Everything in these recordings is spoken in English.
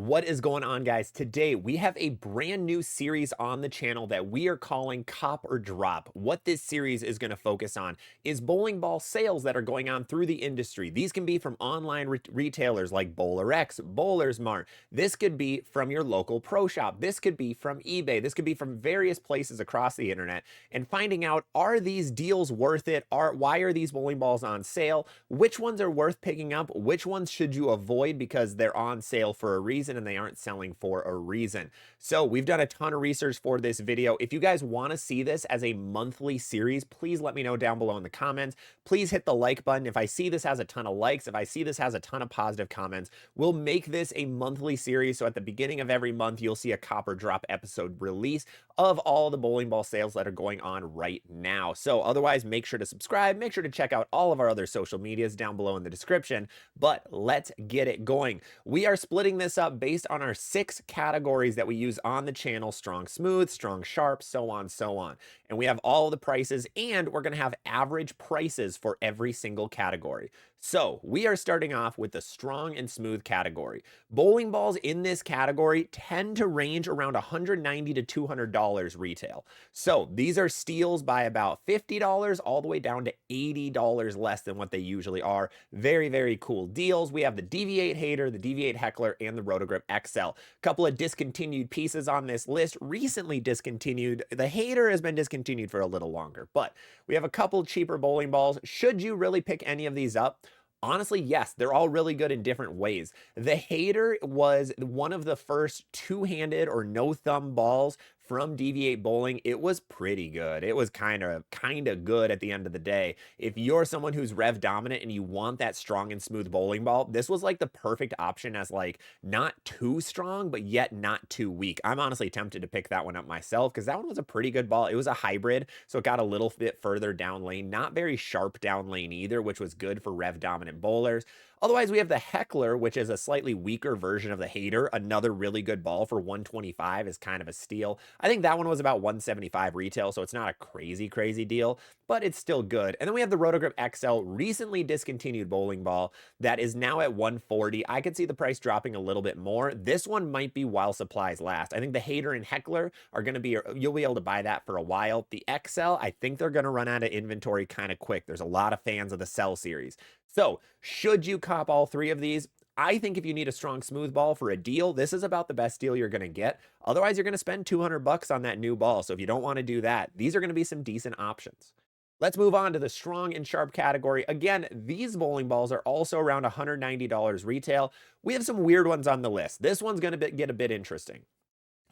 What is going on, guys? Today we have a brand new series on the channel that we are calling Cop or Drop. What this series is going to focus on is bowling ball sales that are going on through the industry. These can be from online retailers like BowlerX, Bowlers Mart. This could be from your local pro shop. This could be from eBay. This could be from various places across the internet. And finding out, are these deals worth it? Why are these bowling balls on sale? Which ones are worth picking up? Which ones should you avoid because they're on sale for a reason and they aren't selling for a reason? So we've done a ton of research for this video. If you guys want to see this as a monthly series, please let me know down below in the comments. Please hit the like button. If I see this has a ton of likes, if I see this has a ton of positive comments, we'll make this a monthly series. So at the beginning of every month, you'll see a Cop or Drop episode release of all the bowling ball sales that are going on right now. So otherwise, make sure to subscribe. Make sure to check out all of our other social medias down below in the description. But let's get it going. We are splitting this up based on our 6 categories that we use on the channel: strong smooth, strong sharp, so on, so on. And we have all the prices, and we're going to have average prices for every single category. So we are starting off with the strong and smooth category. Bowling balls in this category tend to range around $190 to $200 retail. So these are steals by about $50 all the way down to $80 less than what they usually are. Very, very cool deals. We have the DV8 Hater, the DV8 Heckler, and the Rotogrip XL. A couple of discontinued pieces on this list, recently discontinued. The Hater has been discontinued for a little longer, but we have a couple cheaper bowling balls. Should you really pick any of these up? Honestly, yes, they're all really good in different ways. The Hater was one of the first two-handed or no-thumb balls from DV8 Bowling. It was pretty good. It was kind of good at the end of the day. If you're someone who's rev dominant and you want that strong and smooth bowling ball, this was like the perfect option as like not too strong, but yet not too weak. I'm honestly tempted to pick that one up myself because that one was a pretty good ball. It was a hybrid, so it got a little bit further down lane, not very sharp down lane either, which was good for rev dominant bowlers. Otherwise, we have the Heckler, which is a slightly weaker version of the Hater. Another really good ball for 125 is kind of a steal. I think that one was about 175 retail, so it's not a crazy deal, but it's still good. And then we have the Rotogrip XL, recently discontinued bowling ball that is now at 140. I could see the price dropping a little bit more. This one might be while supplies last. I think the Hater and Heckler are going to be, you'll be able to buy that for a while. The XL, I think they're going to run out of inventory kind of quick. There's a lot of fans of the Cell series. So should you cop all 3 of these? I think if you need a strong smooth ball for a deal, this is about the best deal you're going to get. Otherwise, you're going to spend 200 bucks on that new ball. So if you don't want to do that, these are going to be some decent options. Let's move on to the strong and sharp category. Again, these bowling balls are also around $190 retail. We have some weird ones on the list. This one's going to get a bit interesting.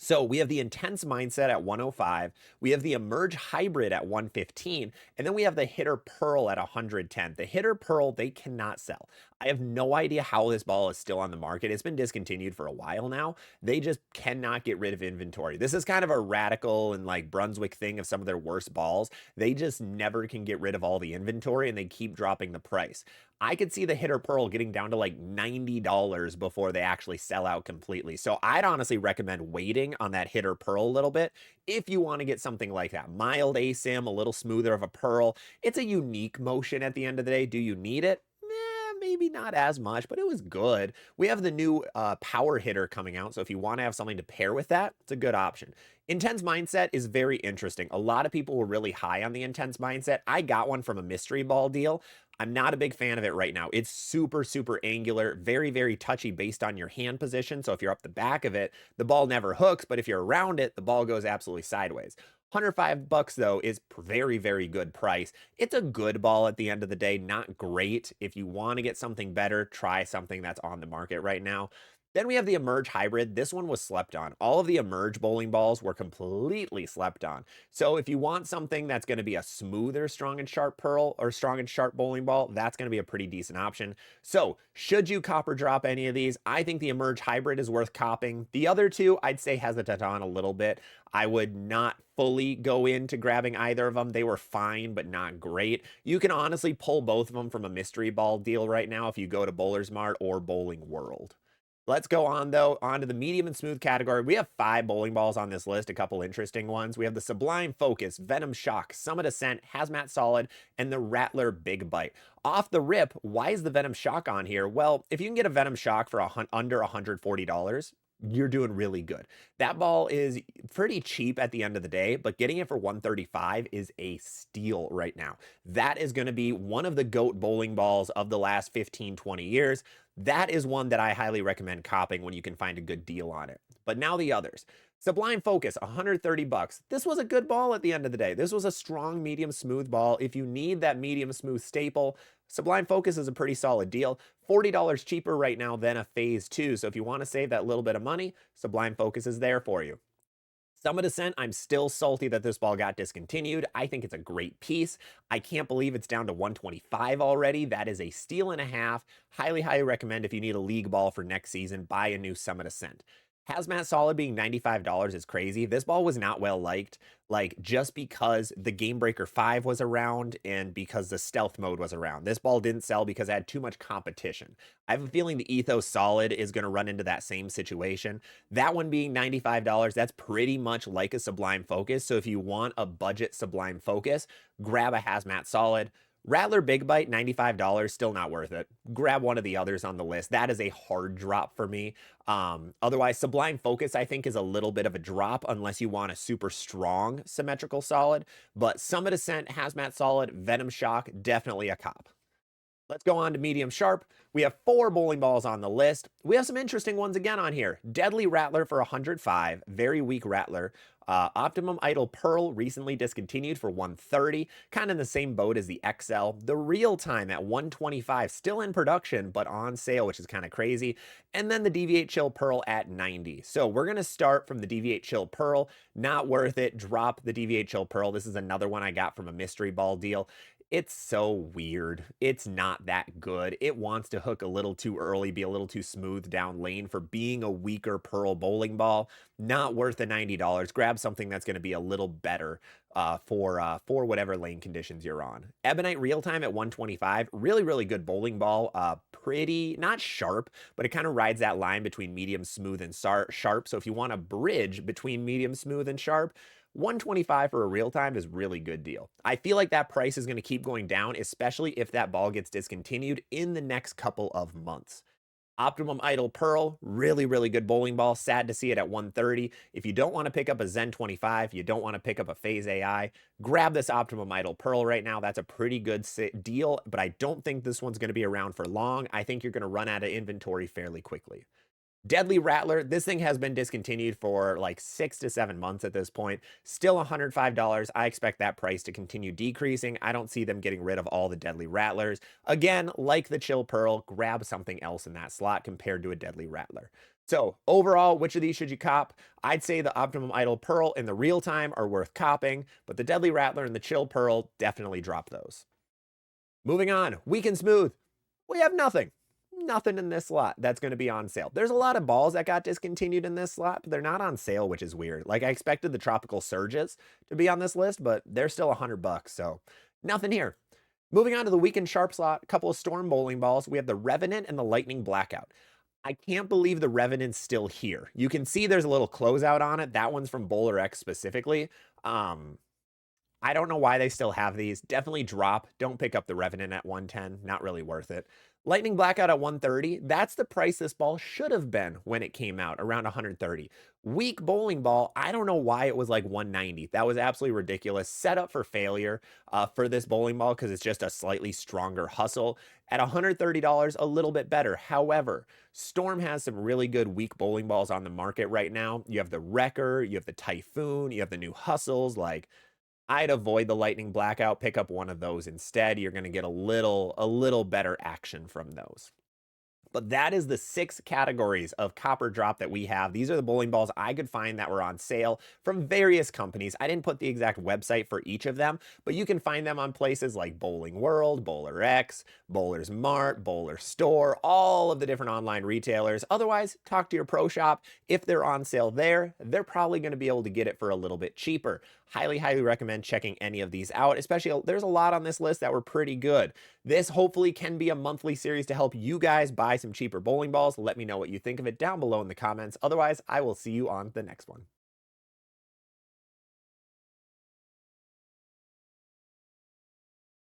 So we have the Intense Mindset at 105, we have the Emerge Hybrid at 115, and then we have the Hitter Pearl at 110. The Hitter Pearl, they cannot sell. I have no idea how this ball is still on the market. It's been discontinued for a while now. They just cannot get rid of inventory. This is kind of a radical and like Brunswick thing of some of their worst balls. They just never can get rid of all the inventory and they keep dropping the price. I could see the Hitter Pearl getting down to like $90 before they actually sell out completely. So I'd honestly recommend waiting on that Hitter Pearl a little bit if you want to get something like that. Mild ASIM, a little smoother of a pearl. It's a unique motion at the end of the day. Do you need it? Maybe not as much, but it was good. We have the new Power Hitter coming out, so if you want to have something to pair with that, it's a good option. Intense Mindset is very interesting. A lot of people were really high on the Intense Mindset. I got one from a mystery ball deal. I'm not a big fan of it right now. It's super angular, very touchy based on your hand position. So if you're up the back of it, the ball never hooks, but if you're around it, the ball goes absolutely sideways. 105 bucks though is very good price. It's a good ball at the end of the day, not great. If you want to get something better, try something that's on the market right now. Then we have the Emerge Hybrid. This one was slept on. All of the Emerge bowling balls were completely slept on. So if you want something that's going to be a smoother strong and sharp pearl or strong and sharp bowling ball, that's going to be a pretty decent option. So should you cop or drop any of these? I think the Emerge Hybrid is worth copping. The other two, I'd say hesitant on a little bit. I would not fully go into grabbing either of them. They were fine, but not great. You can honestly pull both of them from a mystery ball deal right now if you go to Bowlers Mart or Bowling World. Let's go on though, onto the medium and smooth category. We have 5 bowling balls on this list, a couple interesting ones. We have the Sublime Focus, Venom Shock, Summit Ascent, Hazmat Solid, and the Rattler Big Bite. Off the rip, why is the Venom Shock on here? Well, if you can get a Venom Shock for under $140, you're doing really good. That ball is pretty cheap at the end of the day, but getting it for 135 is a steal right now. That is going to be one of the GOAT bowling balls of the last 15, 20 years. That is one that I highly recommend copping when you can find a good deal on it. But now the others. Sublime Focus, 130 bucks. This was a good ball at the end of the day. This was a strong medium smooth ball. If you need that medium smooth staple, Sublime Focus is a pretty solid deal. $40 cheaper right now than a Phase 2. So if you want to save that little bit of money, Sublime Focus is there for you. Summit Ascent, I'm still salty that this ball got discontinued. I think it's a great piece. I can't believe it's down to 125 already. That is a steal and a half. Highly, highly recommend if you need a league ball for next season, buy a new Summit Ascent. Hazmat Solid being $95 is crazy. This ball was not well liked, like just because the Game Breaker 5 was around and because the stealth mode was around. This ball didn't sell because it had too much competition. I have a feeling the Ethos Solid is going to run into that same situation. That one being $95, that's pretty much like a Sublime Focus. So if you want a budget Sublime Focus, grab a Hazmat Solid. Rattler Big Bite, $95, still not worth it. Grab one of the others on the list. That is a hard drop for me. Otherwise, Sublime Focus, I think, is a little bit of a drop unless you want a super strong symmetrical solid. But Summit Ascent, Hazmat Solid, Venom Shock, definitely a cop. Let's go on to medium sharp. We have 4 bowling balls on the list. We have some interesting ones again on here. Deadly Rattler for 105, very weak Rattler. Optimum Idol Pearl recently discontinued for 130, kind of in the same boat as the XL. The Real Time at 125, still in production, but on sale, which is kind of crazy. And then the Deviate Chill Pearl at 90. So we're going to start from the Deviate Chill Pearl. Not worth it. Drop the Deviate Chill Pearl. This is another one I got from a mystery ball deal. It's so weird. It's not that good. It wants to hook a little too early, be a little too smooth down lane for being a weaker Pearl bowling ball. Not worth the $90. Grab something that's going to be a little better for whatever lane conditions you're on. Ebonite Real Time at 125. Really, really good bowling ball. Pretty, not sharp, but it kind of rides that line between medium smooth and sharp. So if you want a bridge between medium smooth and sharp, 125 for a Real Time is really good deal. I feel like that price is going to keep going down, especially if that ball gets discontinued in the next couple of months. Optimum Idol Pearl, really, really good bowling ball. Sad to see it at 130. If you don't want to pick up a Zen 25, you don't want to pick up a Phase AI, grab this Optimum Idol Pearl right now. That's a pretty good deal, but I don't think this one's going to be around for long. I think you're going to run out of inventory fairly quickly. Deadly Rattler, this thing has been discontinued for like 6 to 7 months at this point. Still $105. I expect that price to continue decreasing. I don't see them getting rid of all the Deadly Rattlers. Again, like the Chill Pearl, grab something else in that slot compared to a Deadly Rattler. So overall, which of these should you cop? I'd say the Optimum Idol Pearl and the Real Time are worth copping, but the Deadly Rattler and the Chill Pearl, definitely drop those. Moving on, weak and smooth. We have nothing. Nothing in this slot that's going to be on sale. There's a lot of balls that got discontinued in this slot, but they're not on sale, which is weird. Like I expected the Tropical Surges to be on this list, but they're still $100, so nothing here. Moving on to the weekend sharp slot, a couple of Storm bowling balls. We have the Revenant and the Lightning Blackout. I can't believe the Revenant's still here. You can see there's a little closeout on it. That one's from Bowler X specifically. I don't know why they still have these. Definitely drop. Don't pick up the Revenant at 110. Not really worth it. Lightning Blackout at 130. That's the price this ball should have been when it came out, around 130. Weak bowling ball. I don't know why it was like 190. That was absolutely ridiculous. Set up for failure for this bowling ball because it's just a slightly stronger hustle. At $130, a little bit better. However, Storm has some really good weak bowling balls on the market right now. You have the Wrecker, you have the Typhoon, you have the new hustles. Like, I'd avoid the Lightning Blackout, pick up one of those instead. You're going to get a little better action from those. But that is the 6 categories of copper drop that we have. These are the bowling balls I could find that were on sale from various companies. I didn't put the exact website for each of them, but you can find them on places like Bowling World, Bowler X, Bowler's Mart, Bowler Store, all of the different online retailers. Otherwise, talk to your pro shop. If they're on sale there, they're probably going to be able to get it for a little bit cheaper. Highly, highly recommend checking any of these out, especially there's a lot on this list that were pretty good. This hopefully can be a monthly series to help you guys buy some cheaper bowling balls. Let me know what you think of it down below in the comments. Otherwise, I will see you on the next one.